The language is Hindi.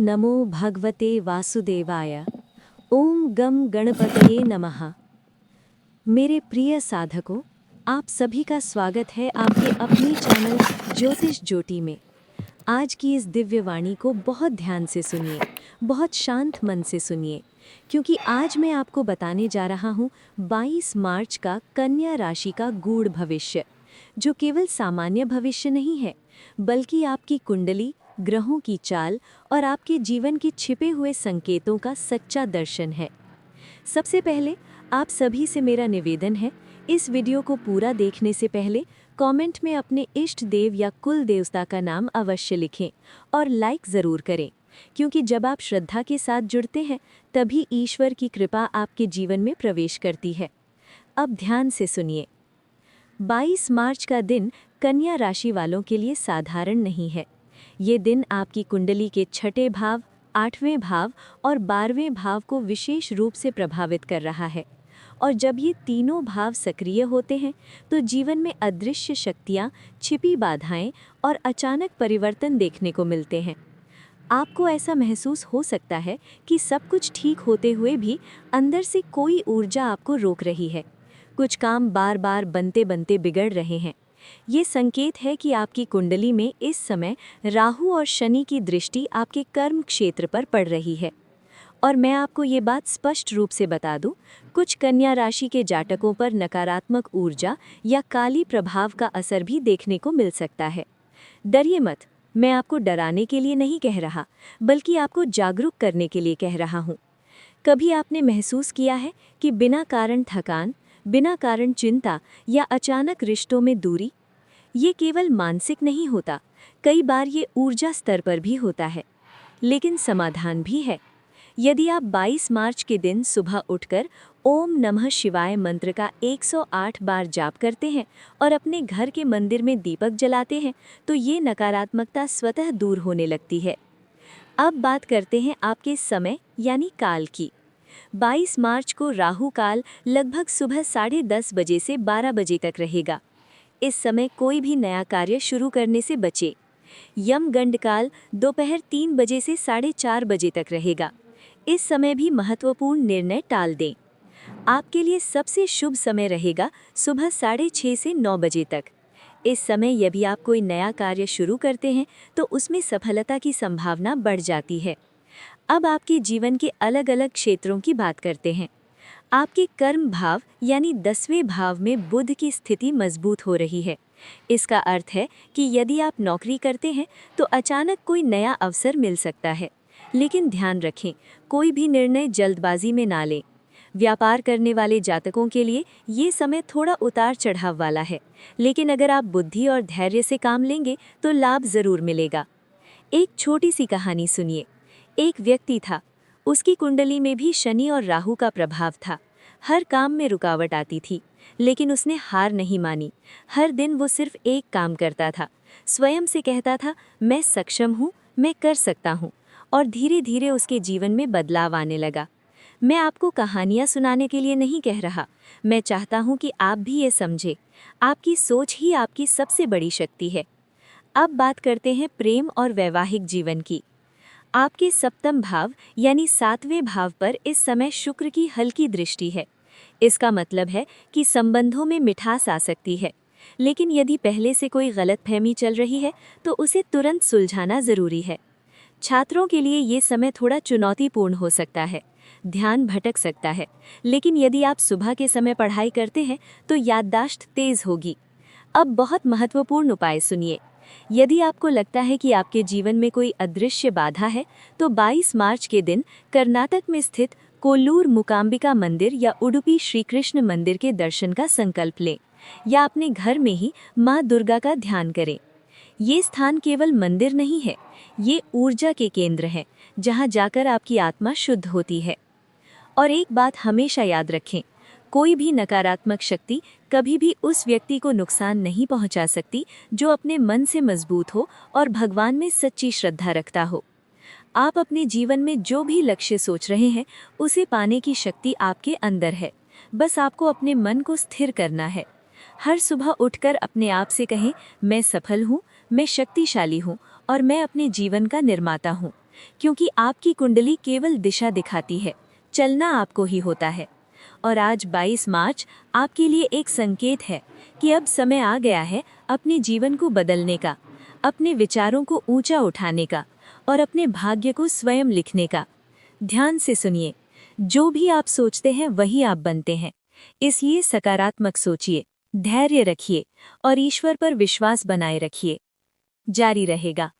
नमो भगवते वासुदेवाय। ओम गम गणपतये नमः। मेरे प्रिय साधकों, आप सभी का स्वागत है आपके अपने चैनल ज्योतिष ज्योति में। आज की इस दिव्य वाणी को बहुत ध्यान से सुनिए, बहुत शांत मन से सुनिए, क्योंकि आज मैं आपको बताने जा रहा हूँ 22 मार्च का कन्या राशि का गूढ़ भविष्य, जो केवल सामान्य भविष्य नहीं है, बल्कि आपकी कुंडली, ग्रहों की चाल और आपके जीवन के छिपे हुए संकेतों का सच्चा दर्शन है। सबसे पहले आप सभी से मेरा निवेदन है, इस वीडियो को पूरा देखने से पहले कमेंट में अपने इष्ट देव या कुल देवता का नाम अवश्य लिखें और लाइक ज़रूर करें, क्योंकि जब आप श्रद्धा के साथ जुड़ते हैं तभी ईश्वर की कृपा आपके जीवन में प्रवेश करती है। अब ध्यान से सुनिए। 22 मार्च का दिन कन्या राशि वालों के लिए साधारण नहीं है। ये दिन आपकी कुंडली के छठे भाव, 8वें भाव और 12वें भाव को विशेष रूप से प्रभावित कर रहा है। और जब ये तीनों भाव सक्रिय होते हैं तो जीवन में अदृश्य शक्तियाँ, छिपी बाधाएं और अचानक परिवर्तन देखने को मिलते हैं। आपको ऐसा महसूस हो सकता है कि सब कुछ ठीक होते हुए भी अंदर से कोई ऊर्जा आपको रोक रही है। कुछ काम बार बार बनते बनते बिगड़ रहे हैं। ये संकेत है कि आपकी कुंडली में इस समय राहु और शनि की दृष्टि आपके कर्म क्षेत्र पर पड़ रही है। और मैं आपको ये बात स्पष्ट रूप से बता दूं, कुछ कन्या राशि के जातकों पर नकारात्मक ऊर्जा या काली प्रभाव का असर भी देखने को मिल सकता है। डरिए मत, मैं आपको डराने के लिए नहीं कह रहा, बल्कि आपको जागरूक करने के लिए कह रहा हूँ। कभी आपने महसूस किया है कि बिना कारण थकान, बिना कारण चिंता या अचानक रिश्तों में दूरी? ये केवल मानसिक नहीं होता, कई बार ये ऊर्जा स्तर पर भी होता है। लेकिन समाधान भी है। यदि आप 22 मार्च के दिन सुबह उठकर ओम नमः शिवाय मंत्र का 108 बार जाप करते हैं और अपने घर के मंदिर में दीपक जलाते हैं, तो ये नकारात्मकता स्वतः दूर होने लगती है। अब बात करते हैं आपके समय यानी काल की। 22 मार्च को राहु काल लगभग सुबह 10:30 बजे से 12 बजे तक रहेगा। इस समय कोई भी नया कार्य शुरू करने से बचे। यमगंड काल दोपहर 3 बजे से 4:30 बजे तक रहेगा। इस समय भी महत्वपूर्ण निर्णय टाल दें। आपके लिए सबसे शुभ समय रहेगा सुबह 6:30 से 9 बजे तक। इस समय यदि आप कोई नया कार्य शुरू करते हैं तो उसमें सफलता की संभावना बढ़ जाती है। अब आपके जीवन के अलग अलग क्षेत्रों की बात करते हैं। आपके कर्म भाव यानी 10वें भाव में बुध की स्थिति मजबूत हो रही है। इसका अर्थ है कि यदि आप नौकरी करते हैं तो अचानक कोई नया अवसर मिल सकता है। लेकिन ध्यान रखें, कोई भी निर्णय जल्दबाजी में ना लें। व्यापार करने वाले जातकों के लिए ये समय थोड़ा उतार चढ़ाव वाला है, लेकिन अगर आप बुद्धि और धैर्य से काम लेंगे तो लाभ ज़रूर मिलेगा। एक छोटी सी कहानी सुनिए। एक व्यक्ति था, उसकी कुंडली में भी शनि और राहु का प्रभाव था। हर काम में रुकावट आती थी, लेकिन उसने हार नहीं मानी। हर दिन वो सिर्फ एक काम करता था, स्वयं से कहता था, मैं सक्षम हूँ, मैं कर सकता हूँ। और धीरे धीरे उसके जीवन में बदलाव आने लगा। मैं आपको कहानियाँ सुनाने के लिए नहीं कह रहा, मैं चाहता हूँ कि आप भी ये समझें, आपकी सोच ही आपकी सबसे बड़ी शक्ति है। अब बात करते हैं प्रेम और वैवाहिक जीवन की। आपके सप्तम भाव यानी 7वें भाव पर इस समय शुक्र की हल्की दृष्टि है। इसका मतलब है कि संबंधों में मिठास आ सकती है। लेकिन यदि पहले से कोई गलतफहमी चल रही है तो उसे तुरंत सुलझाना ज़रूरी है। छात्रों के लिए ये समय थोड़ा चुनौतीपूर्ण हो सकता है, ध्यान भटक सकता है, लेकिन यदि आप सुबह के समय पढ़ाई करते हैं तो याददाश्त तेज़ होगी। अब बहुत महत्वपूर्ण उपाय सुनिए। यदि आपको लगता है कि आपके जीवन में कोई अदृश्य बाधा है तो 22 मार्च के दिन कर्नाटक में स्थित कोल्लूर मूकांबिका मंदिर या उडुपी श्री कृष्ण मंदिर के दर्शन का संकल्प लें, या अपने घर में ही माँ दुर्गा का ध्यान करें। ये स्थान केवल मंदिर नहीं है, ये ऊर्जा के केंद्र हैं, जहाँ जाकर आपकी आत्मा शुद्ध होती है। और एक बात हमेशा याद रखें, कोई भी नकारात्मक शक्ति कभी भी उस व्यक्ति को नुकसान नहीं पहुंचा सकती जो अपने मन से मजबूत हो और भगवान में सच्ची श्रद्धा रखता हो। आप अपने जीवन में जो भी लक्ष्य सोच रहे हैं उसे पाने की शक्ति आपके अंदर है, बस आपको अपने मन को स्थिर करना है। हर सुबह उठकर अपने आप से कहें, मैं सफल हूँ, मैं शक्तिशाली हूँ और मैं अपने जीवन का निर्माता हूँ, क्योंकि आपकी कुंडली केवल दिशा दिखाती है, चलना आपको ही होता है। और आज 22 मार्च आपके लिए एक संकेत है कि अब समय आ गया है अपने जीवन को बदलने का, अपने विचारों को ऊंचा उठाने का और अपने भाग्य को स्वयं लिखने का। ध्यान से सुनिए, जो भी आप सोचते हैं वही आप बनते हैं, इसलिए सकारात्मक सोचिए, धैर्य रखिए और ईश्वर पर विश्वास बनाए रखिए। जारी रहेगा।